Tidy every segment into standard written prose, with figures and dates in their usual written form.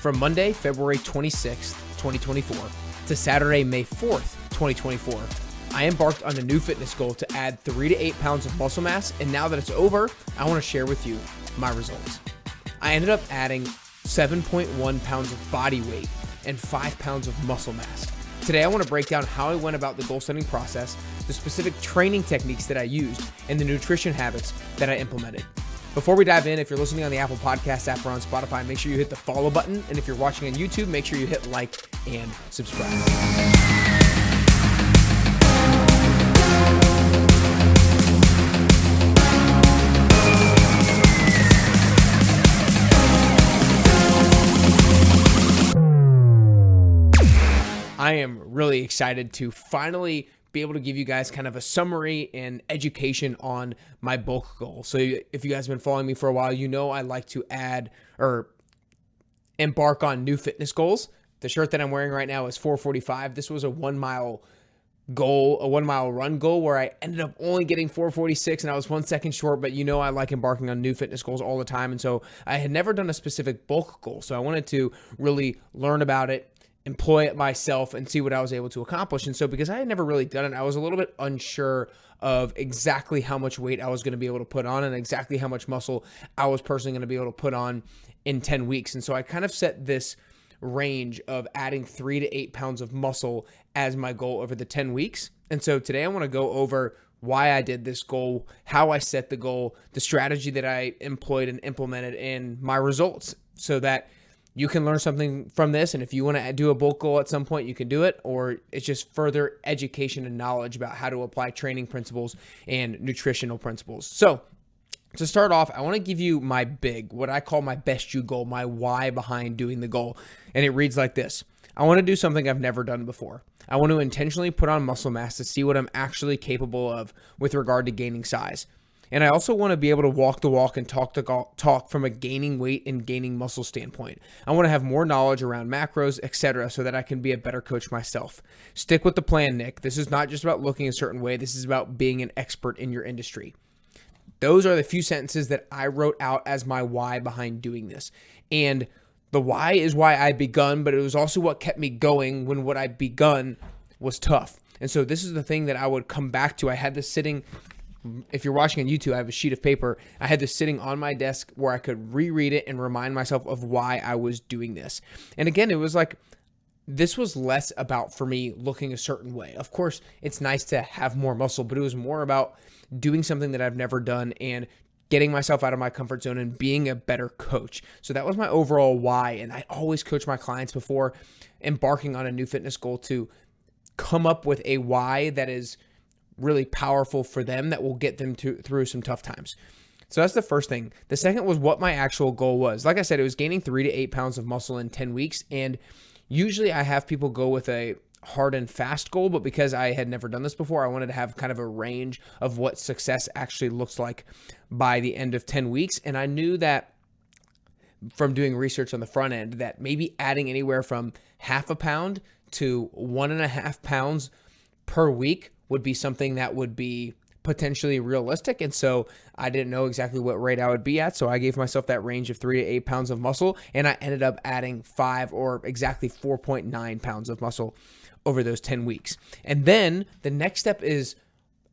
From Monday, February 26th, 2024 to Saturday, May 4th, 2024, I embarked on a new fitness goal to add 3 to 8 pounds of muscle mass, and now that it's over, I want to share with you my results. I ended up adding 7.1 pounds of body weight and 5 pounds of muscle mass. Today, I want to break down how I went about the goal setting process, the specific training techniques that I used, and the nutrition habits that I implemented. Before we dive in, if you're listening on the Apple Podcast app or on Spotify, make sure you hit the follow button. And if you're watching on YouTube, make sure you hit like and subscribe. I am really excited to finally be able to give you guys kind of a summary and education on my bulk goal. So if you guys have been following me for a while, you know I like to add or embark on new fitness goals. The shirt that I'm wearing right now is 445. This was a 1 mile goal, a 1 mile run goal where I ended up only getting 446 and I was 1 second short, but you know I like embarking on new fitness goals all the time. And so I had never done a specific bulk goal. So I wanted to really learn about it, employ it myself, and see what I was able to accomplish. And so because I had never really done it, I was a little bit unsure of exactly how much weight I was going to be able to put on and exactly how much muscle I was personally going to be able to put on in 10 weeks. And so I kind of set this range of adding 3 to 8 pounds of muscle as my goal over the 10 weeks. And so today I want to go over why I did this goal, how I set the goal, the strategy that I employed and implemented, and my results, so that you can learn something from this. And if you want to do a bulk goal at some point, you can do it, or it's just further education and knowledge about how to apply training principles and nutritional principles. So to start off, I want to give you what I call my best you goal, my why behind doing the goal. And it reads like this. I want to do something I've never done before. I want to intentionally put on muscle mass to see what I'm actually capable of with regard to gaining size. And I also want to be able to walk the walk and talk the talk from a gaining weight and gaining muscle standpoint. I want to have more knowledge around macros, etc., so that I can be a better coach myself. Stick with the plan, Nick. This is not just about looking a certain way. This is about being an expert in your industry. Those are the few sentences that I wrote out as my why behind doing this. And the why is why I begun, but it was also what kept me going when what I begun was tough. And so this is the thing that I would come back to. I had this sitting... If you're watching on YouTube, I have a sheet of paper. I had this sitting on my desk where I could reread it and remind myself of why I was doing this. And again, it was like, this was less about, for me, looking a certain way. Of course, it's nice to have more muscle, but it was more about doing something that I've never done and getting myself out of my comfort zone and being a better coach. So that was my overall why. And I always coach my clients before embarking on a new fitness goal to come up with a why that is really powerful for them, that will get them through some tough times. So that's the first thing. The second was what my actual goal was. Like I said, it was gaining 3 to 8 pounds of muscle in 10 weeks. And usually I have people go with a hard and fast goal, but because I had never done this before, I wanted to have kind of a range of what success actually looks like by the end of 10 weeks. And I knew that from doing research on the front end that maybe adding anywhere from 0.5 pound to 1.5 pounds per week would be something that would be potentially realistic. And so I didn't know exactly what rate I would be at. So I gave myself that range of 3 to 8 pounds of muscle. And I ended up adding 5 or exactly 4.9 pounds of muscle over those 10 weeks. And then the next step is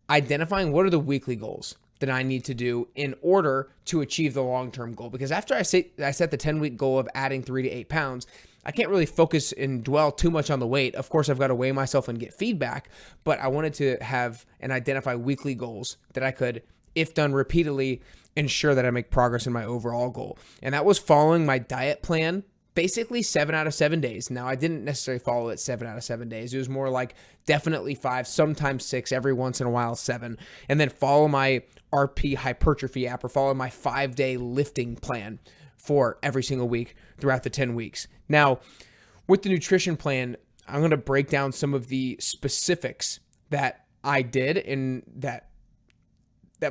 identifying what are the weekly goals that I need to do in order to achieve the long-term goal. Because after I set the 10-week goal of adding 3 to 8 pounds, I can't really focus and dwell too much on the weight. Of course, I've got to weigh myself and get feedback, but I wanted to have and identify weekly goals that I could, if done repeatedly, ensure that I make progress in my overall goal. And that was following my diet plan, basically 7 out of 7 days. Now, I didn't necessarily follow it 7 out of 7 days. It was more like definitely 5, sometimes 6, every once in a while 7, and then follow my RP hypertrophy app or follow my 5-day lifting plan for every single week throughout the 10 weeks. Now, with the nutrition plan, I'm going to break down some of the specifics that I did and that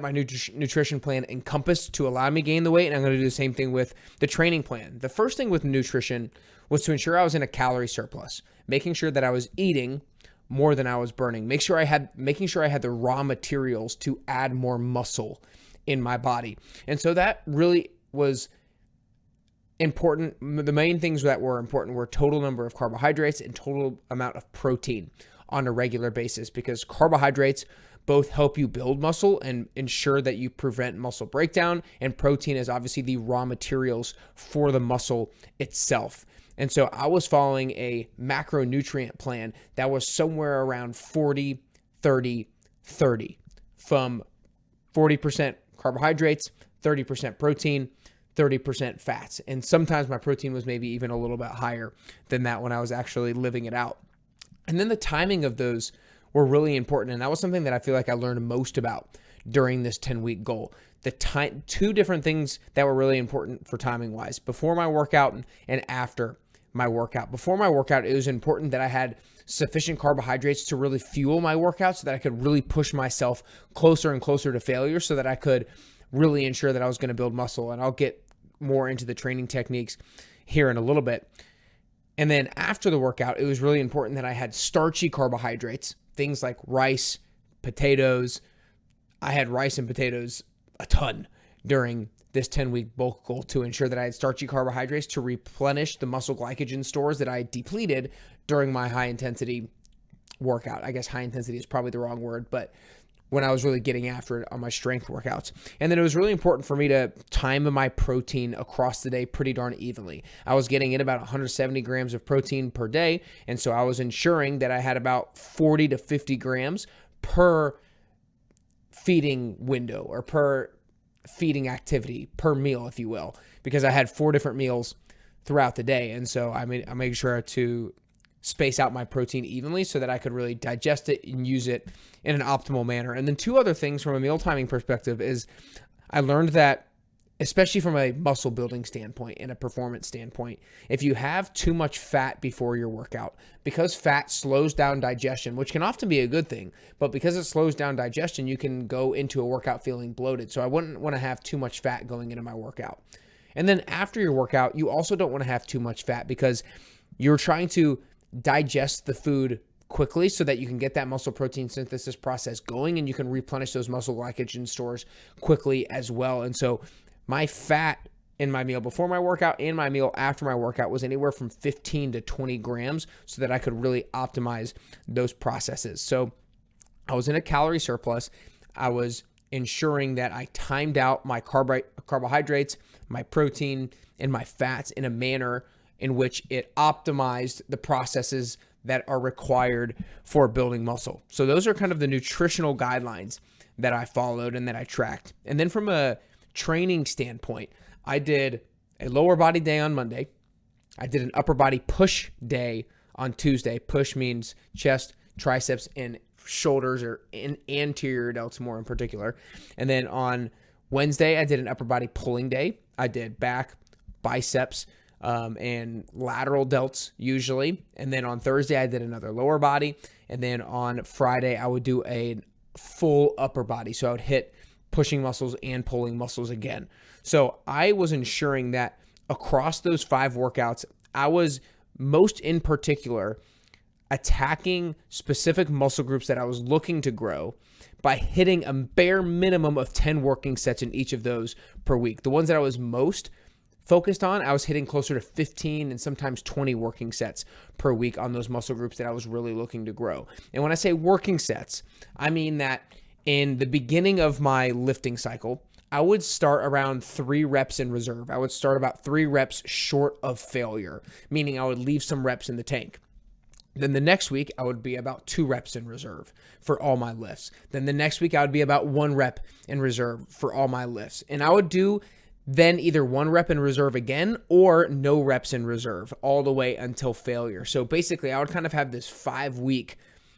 my nutrition plan encompassed to allow me to gain the weight. And I'm going to do the same thing with the training plan. The first thing with nutrition was to ensure I was in a calorie surplus, making sure that I was eating more than I was burning, making sure I had the raw materials to add more muscle in my body. And so that really was important, the main things that were important were total number of carbohydrates and total amount of protein on a regular basis, because carbohydrates both help you build muscle and ensure that you prevent muscle breakdown, and protein is obviously the raw materials for the muscle itself. And so I was following a macronutrient plan that was somewhere around 40, 30, 30, from 40% carbohydrates, 30% protein, 30% fats. And sometimes my protein was maybe even a little bit higher than that when I was actually living it out. And then the timing of those were really important. And that was something that I feel like I learned most about during this 10-week goal. Two different things that were really important for timing wise: before my workout and after my workout. Before my workout, it was important that I had sufficient carbohydrates to really fuel my workout so that I could really push myself closer and closer to failure, so that I could really ensure that I was going to build muscle. And I'll get more into the training techniques here in a little bit. And then after the workout, it was really important that I had starchy carbohydrates, things like rice, potatoes. I had rice and potatoes a ton during this 10-week bulk goal to ensure that I had starchy carbohydrates to replenish the muscle glycogen stores that I depleted during my high intensity workout. I guess high intensity is probably the wrong word, but when I was really getting after it on my strength workouts. And then it was really important for me to time my protein across the day pretty darn evenly. I was getting in about 170 grams of protein per day, and so I was ensuring that I had about 40 to 50 grams per feeding window, or per feeding activity, per meal, if you will, because I had 4 different meals throughout the day. And so I made sure to space out my protein evenly so that I could really digest it and use it in an optimal manner. And then 2 other things from a meal timing perspective is I learned that, especially from a muscle building standpoint and a performance standpoint, if you have too much fat before your workout, because fat slows down digestion, which can often be a good thing, but because it slows down digestion, you can go into a workout feeling bloated. So I wouldn't want to have too much fat going into my workout. And then after your workout, you also don't want to have too much fat, because you're trying to digest the food quickly so that you can get that muscle protein synthesis process going, and you can replenish those muscle glycogen stores quickly as well. And so my fat in my meal before my workout and my meal after my workout was anywhere from 15 to 20 grams, so that I could really optimize those processes. So I was in a calorie surplus. I was ensuring that I timed out my carbohydrates, my protein, and my fats in a manner in which it optimized the processes that are required for building muscle. So those are kind of the nutritional guidelines that I followed and that I tracked. And then from a training standpoint, I did a lower body day on Monday. I did an upper body push day on Tuesday. Push means chest, triceps, and shoulders, or in anterior delts more in particular. And then on Wednesday, I did an upper body pulling day. I did back, biceps, and lateral delts usually. And then on Thursday, I did another lower body. And then on Friday, I would do a full upper body. So I would hit pushing muscles and pulling muscles again. So I was ensuring that across those 5 workouts, I was most in particular attacking specific muscle groups that I was looking to grow by hitting a bare minimum of 10 working sets in each of those per week. The ones that I was most focused on, I was hitting closer to 15 and sometimes 20 working sets per week on those muscle groups that I was really looking to grow. And when I say working sets, I mean that in the beginning of my lifting cycle, I would start around 3 reps in reserve. I would start about 3 reps short of failure, meaning I would leave some reps in the tank. Then the next week, I would be about 2 reps in reserve for all my lifts. Then the next week, I would be about 1 rep in reserve for all my lifts. And I would do then either 1 rep in reserve again or no reps in reserve all the way until failure. So basically, I would kind of have this 5-week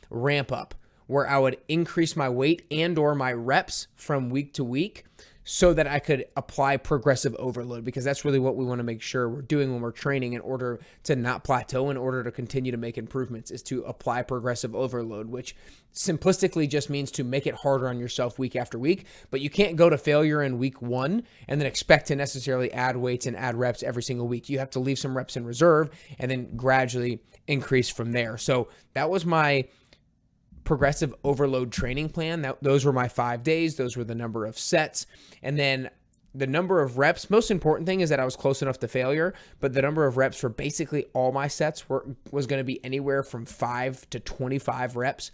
ramp up where I would increase my weight and or my reps from week to week so that I could apply progressive overload, because that's really what we want to make sure we're doing when we're training in order to not plateau, in order to continue to make improvements, is to apply progressive overload, which simplistically just means to make it harder on yourself week after week. But you can't go to failure in week 1 and then expect to necessarily add weights and add reps every single week. You have to leave some reps in reserve and then gradually increase from there. So that was my progressive overload training plan. Those were my 5 days. Those were the number of sets. And then the number of reps, most important thing is that I was close enough to failure, but the number of reps for basically all my sets was going to be anywhere from 5 to 25 reps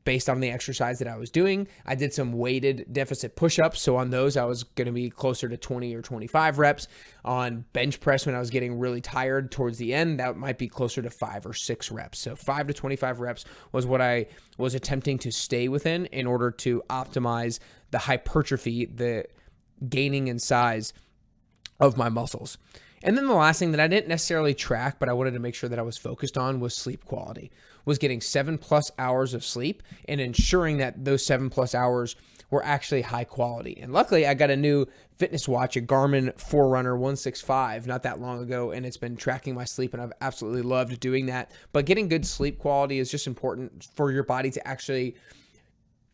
based on the exercise that I was doing. I did some weighted deficit push-ups. So on those, I was going to be closer to 20 or 25 reps. On bench press, when I was getting really tired towards the end, that might be closer to 5 or 6 reps. So 5 to 25 reps was what I was attempting to stay within in order to optimize the hypertrophy, the gaining in size of my muscles. And then the last thing that I didn't necessarily track, but I wanted to make sure that I was focused on, was sleep quality. Was getting 7+ hours of sleep and ensuring that those 7+ hours were actually high quality. And luckily, I got a new fitness watch, a Garmin Forerunner 165, not that long ago, and it's been tracking my sleep, and I've absolutely loved doing that. But getting good sleep quality is just important for your body to actually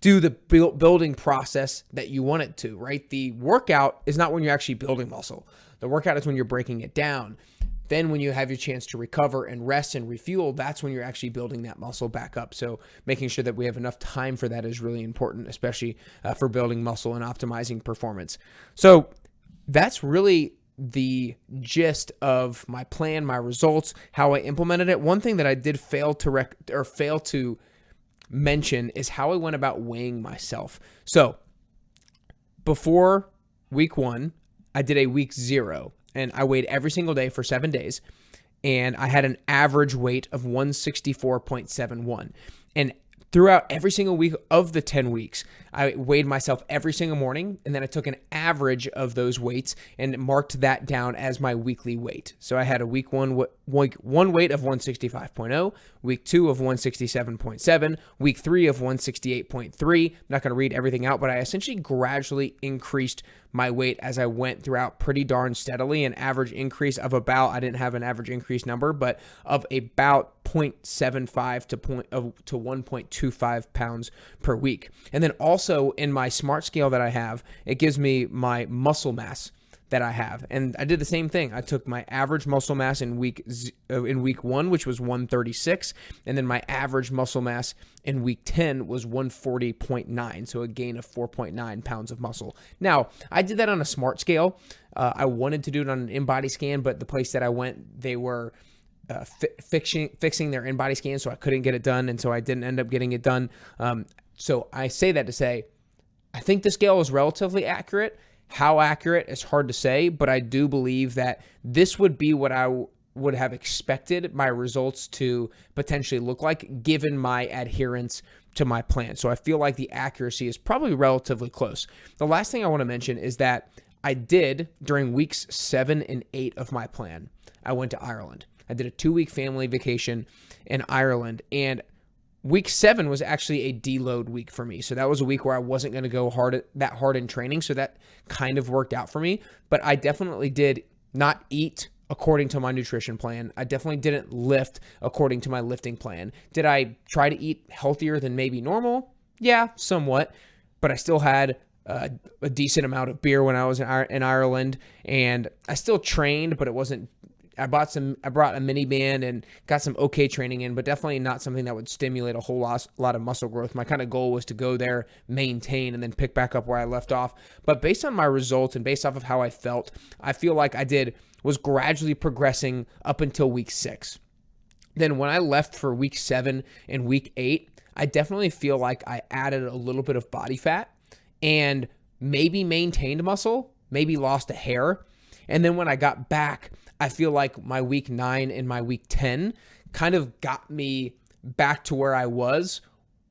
do the building process that you want it to, right? The workout is not when you're actually building muscle. The workout is when you're breaking it down. Then when you have your chance to recover and rest and refuel, that's when you're actually building that muscle back up. So making sure that we have enough time for that is really important, especially for building muscle and optimizing performance. So that's really the gist of my plan, my results, how I implemented it. One thing that I did fail to mention is how I went about weighing myself. So before week 1, I did a week 0, and I weighed every single day for 7 days, and I had an average weight of 164.71. And throughout every single week of the 10 weeks, I weighed myself every single morning, and then I took an average of those weights and marked that down as my weekly weight. So I had a week one weight of 165.0, week 2 of 167.7, week 3 of 168.3. I'm not going to read everything out, but I essentially gradually increased my weight as I went throughout pretty darn steadily. An average increase of about, I didn't have an average increase number, but of about 0.75 to 1.25 pounds per week. And then also in my smart scale that I have, it gives me my muscle mass that I have. And I did the same thing. I took my average muscle mass in week 1, which was 136, and then my average muscle mass in week 10 was 140.9, so a gain of 4.9 pounds of muscle. Now, I did that on a smart scale. I wanted to do it on an in-body scan, but the place that I went, they were fixing their in-body scan, so I couldn't get it done, and so I didn't end up getting it done. So I say that to say, I think the scale is relatively accurate. How accurate is hard to say, but I do believe that this would be what I would have expected my results to potentially look like given my adherence to my plan. So I feel like the accuracy is probably relatively close. The last thing I want to mention is that I did, during weeks 7 and 8 of my plan, I went to Ireland. I did a 2-week family vacation in Ireland, and week 7 was actually a deload week for me. So that was a week where I wasn't going to go that hard in training. So that kind of worked out for me. But I definitely did not eat according to my nutrition plan. I definitely didn't lift according to my lifting plan. Did I try to eat healthier than maybe normal? Yeah, somewhat. But I still had a decent amount of beer when I was in Ireland. And I still trained, but it wasn't. I brought a minivan and got some okay training in, but definitely not something that would stimulate a whole lot of muscle growth. My kind of goal was to go there, maintain, and then pick back up where I left off. But based on my results and based off of how I felt, I feel like I was gradually progressing up until week 6. Then when I left for week 7 and week 8, I definitely feel like I added a little bit of body fat and maybe maintained muscle, maybe lost a hair. And then when I got back, I feel like my week 9 and my week 10 kind of got me back to where I was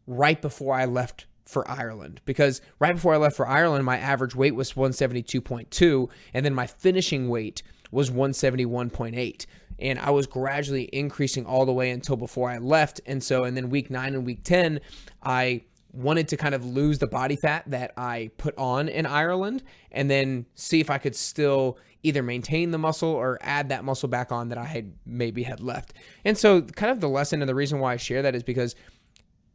right before I left for Ireland. Because right before I left for Ireland, my average weight was 172.2, and then my finishing weight was 171.8. And I was gradually increasing all the way until before I left. And then week 9 and week 10, I wanted to kind of lose the body fat that I put on in Ireland and then see if I could still either maintain the muscle or add that muscle back on that I had left. And so kind of the lesson and the reason why I share that is because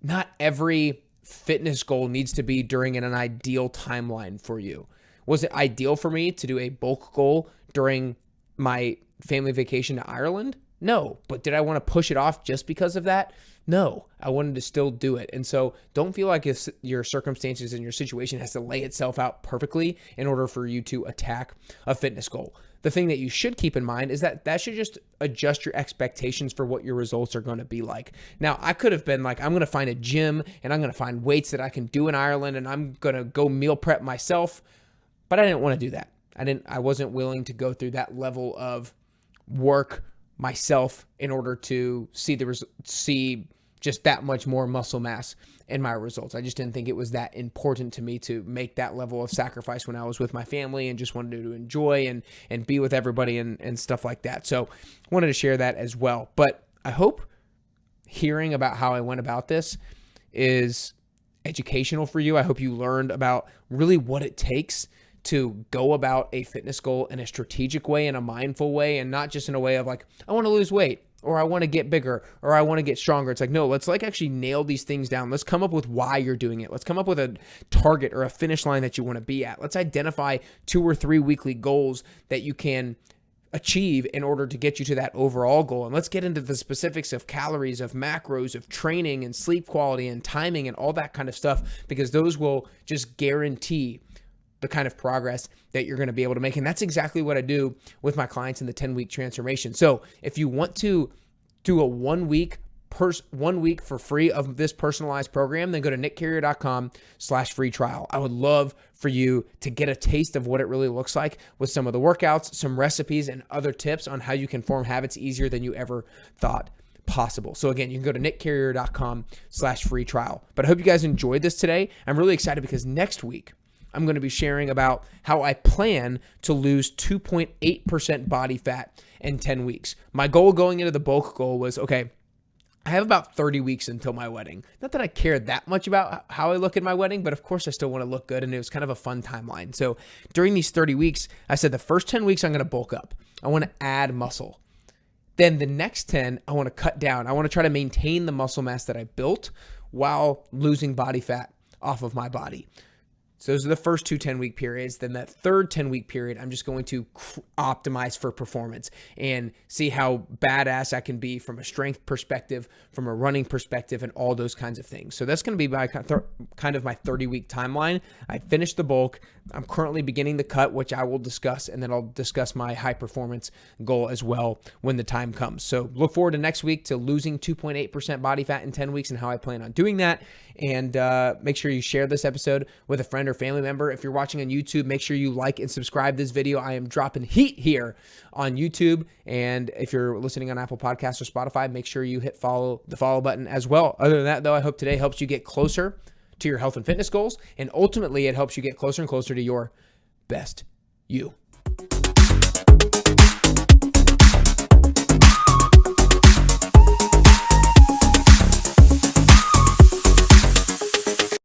not every fitness goal needs to be during an ideal timeline for you. Was it ideal for me to do a bulk goal during my family vacation to Ireland? No. But did I want to push it off just because of that? No. I wanted to still do it. And so don't feel like your circumstances and your situation has to lay itself out perfectly in order for you to attack a fitness goal. The thing that you should keep in mind is that should just adjust your expectations for what your results are going to be like. Now, I could have been like, I'm going to find a gym and I'm going to find weights that I can do in Ireland and I'm going to go meal prep myself, but I didn't want to do that. I wasn't willing to go through that level of work myself in order to see just that much more muscle mass in my results. I just didn't think it was that important to me to make that level of sacrifice when I was with my family and just wanted to enjoy and be with everybody and stuff like that. So wanted to share that as well. But I hope hearing about how I went about this is educational for you. I hope you learned about really what it takes to go about a fitness goal in a strategic way, in a mindful way, and not just in a way of like, I want to lose weight, or I want to get bigger, or I want to get stronger. It's like, no, let's like actually nail these things down. Let's come up with why you're doing it. Let's come up with a target or a finish line that you want to be at. Let's identify 2 or 3 weekly goals that you can achieve in order to get you to that overall goal. And let's get into the specifics of calories, of macros, of training and sleep quality and timing and all that kind of stuff, because those will just guarantee the kind of progress that you're going to be able to make. And that's exactly what I do with my clients in the 10-week transformation. So if you want to do a 1 week for free of this personalized program, then go to nickcarrier.com/free trial. I would love for you to get a taste of what it really looks like with some of the workouts, some recipes, and other tips on how you can form habits easier than you ever thought possible. So again, you can go to nickcarrier.com/free trial. But I hope you guys enjoyed this today. I'm really excited because next week, I'm going to be sharing about how I plan to lose 2.8% body fat in 10 weeks. My goal going into the bulk goal was, okay, I have about 30 weeks until my wedding. Not that I care that much about how I look at my wedding, but of course I still want to look good, and it was kind of a fun timeline. So during these 30 weeks, I said the first 10 weeks I'm going to bulk up. I want to add muscle. Then the next 10, I want to cut down. I want to try to maintain the muscle mass that I built while losing body fat off of my body. So those are the first 2 10-week periods. Then that third 10-week period, I'm just going to optimize for performance and see how badass I can be from a strength perspective, from a running perspective, and all those kinds of things. So that's going to be my kind of my 30-week timeline. I finished the bulk. I'm currently beginning the cut, which I will discuss, and then I'll discuss my high performance goal as well when the time comes. So look forward to next week to losing 2.8% body fat in 10 weeks and how I plan on doing that. And make sure you share this episode with a friend or family member. If you're watching on YouTube, make sure you like and subscribe this video. I am dropping heat here on YouTube. And if you're listening on Apple Podcasts or Spotify, make sure you hit the follow button as well. Other than that, though, I hope today helps you get closer to your health and fitness goals. And ultimately, it helps you get closer and closer to your best you.